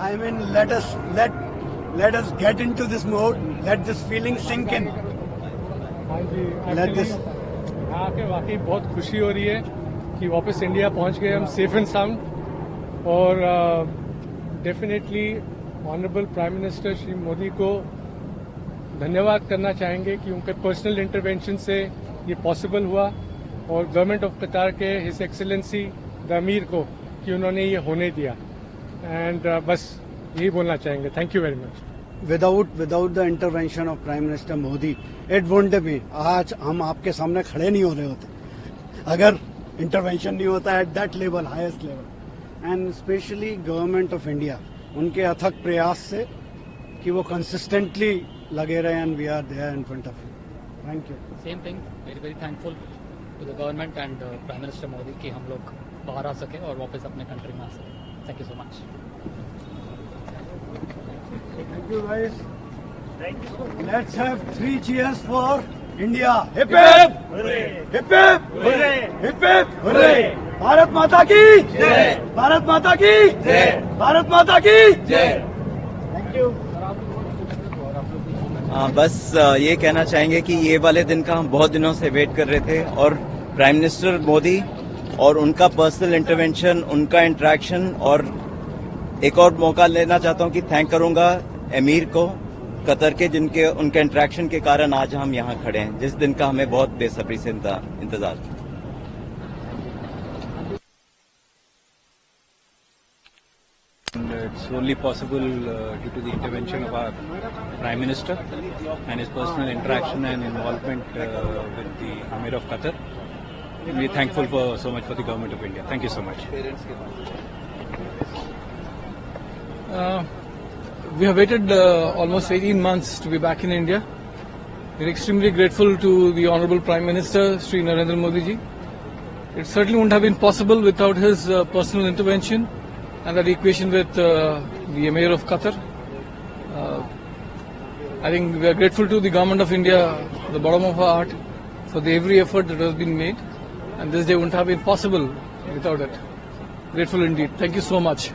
I mean, let us get into this mode. Let this feeling sink in. हाँ जी, Let this. आके वाकई बहुत खुशी हो रही है कि वापस इंडिया पहुंच गए हम सेफ एंड साउंड। और definitely honourable prime minister Shri Modi को धन्यवाद करना चाहेंगे कि उनके पर्सनल इंटरवेंशन से ये पॉसिबल हुआ, और गवर्नमेंट ऑफ कतार के हिज एक्सेलेंसी द अमीर को कि उन्होंने ये होने दिया। एंड बस यही बोलना चाहेंगे। Thank you very much. Without the intervention of Prime Minister Modi, it wouldn't be. आज हम आपके सामने खड़े नहीं हो रहे होते अगर इंटरवेंशन नहीं होता at that level, highest level. And specially government of India, उनके अथक प्रयास से कि वो कंसिस्टेंटली लगे रहे, and we are there in front of you. Thank you. Same thing, very thankful to the government and prime minister Modi कि हम लोग बाहर आ सके और वापस अपने कंट्री में आ सके। Thank you so much. Thank you guys. Let's have 3 cheers for India. Hip hip! Hooray! Hip hip! Hooray! Hip hip! Hooray! Bharat माता की जय! भारत माता की जय! भारत माता की जय! Thank you. बस ये कहना चाहेंगे कि ये वाले दिन का हम बहुत दिनों से वेट कर रहे थे, और प्राइम मिनिस्टर मोदी और उनका पर्सनल इंटरवेंशन, उनका इंटरेक्शन, और एक और मौका लेना चाहता हूं कि थैंक करूंगा अमीर को कतर के, जिनके उनके इंटरेक्शन के कारण आज हम यहां खड़े हैं, जिस दिन का हमें बहुत बेसब्री से इंतजार था। It's only possible due to the intervention of our Prime Minister and his personal interaction and involvement with the Amir of Qatar. We are thankful so much for the government of India. Thank you so much. We have waited almost 18 months to be back in India. We are extremely grateful to the Honorable Prime Minister, Sri Narendra Modi ji. It certainly wouldn't have been possible without his personal intervention and that equation with the Emir of Qatar. I think we are grateful to the Government of India, the bottom of our heart, for the every effort that has been made. And this day wouldn't have been possible without it. Grateful indeed. Thank you so much.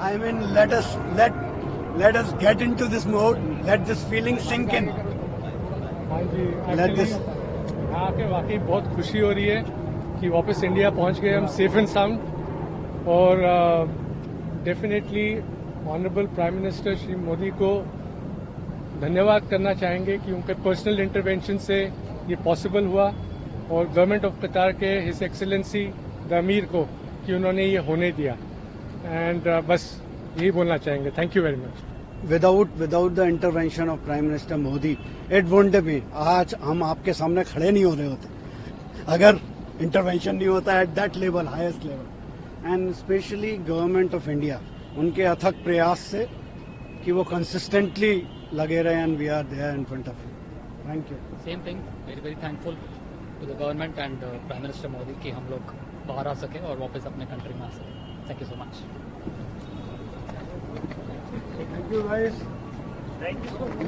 I mean, let us get into this mode. Let this feeling sink in. हाँ जी, Let this. आके वाकई बहुत खुशी हो रही है कि वापस इंडिया पहुंच गए हम सेफ एंड साउंड। और definitely honourable prime minister Shri Modi को धन्यवाद करना चाहेंगे कि उनके पर्सनल इंटरवेंशन से ये पॉसिबल हुआ, और गवर्नमेंट ऑफ कतार के हिज एक्सेलेंसी द अमीर को कि उन्होंने ये होने दिया। एंड बस यही बोलना चाहेंगे। Thank you very much. Without the intervention of Prime Minister Modi, it wouldn't be. आज हम आपके सामने खड़े नहीं हो रहे होते अगर इंटरवेंशन नहीं होता at that level, highest level. And specially government of India, उनके अथक प्रयास से कि वो कंसिस्टेंटली लगे रहे, and we are there in front of you. Thank you. Same thing, very thankful to the government and prime minister Modi कि हम लोग बाहर आ सके और वापस अपने कंट्री में आ सके। Thank you so much. Thank you guys.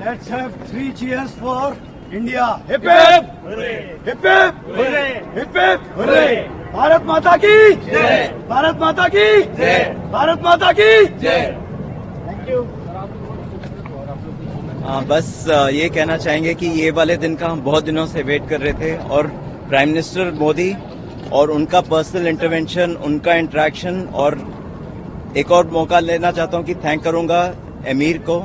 Let's have 3 cheers for India. Hip hip! Hooray! Hip hip! Hooray! Hip hip! Hooray! Bharat माता की जय! भारत माता की जय! भारत माता की जय! बस ये कहना चाहेंगे कि ये वाले दिन का हम बहुत दिनों से वेट कर रहे थे और प्राइम मिनिस्टर मोदी और उनका पर्सनल इंटरवेंशन, उनका इंटरेक्शन, और एक और मौका लेना चाहता हूं कि थैंक करूंगा एमीर को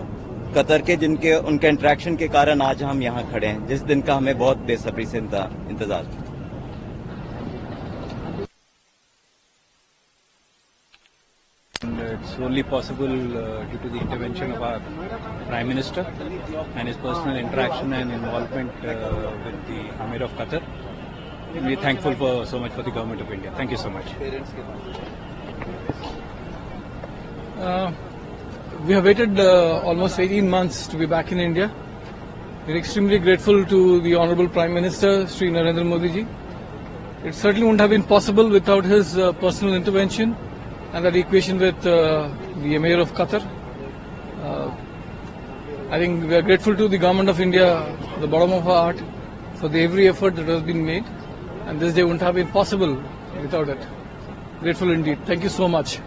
कतर के, जिनके उनके इंटरेक्शन के कारण आज हम यहां खड़े हैं, जिस दिन का हमें बहुत बेसब्री से इंतजार था। And it's only possible due to the intervention of our Prime Minister and his personal interaction and involvement with the Amir of Qatar. We're thankful for so much for the government of India. Thank you so much. We have waited almost 18 months to be back in India. We're extremely grateful to the Honorable Prime Minister, Sri Narendra Modi ji. It certainly wouldn't have been possible without his personal intervention and that equation with the Emir of Qatar. I think we are grateful to the Government of India, the bottom of our heart, for the every effort that has been made, and this day wouldn't have been possible without it. Grateful indeed. Thank you so much.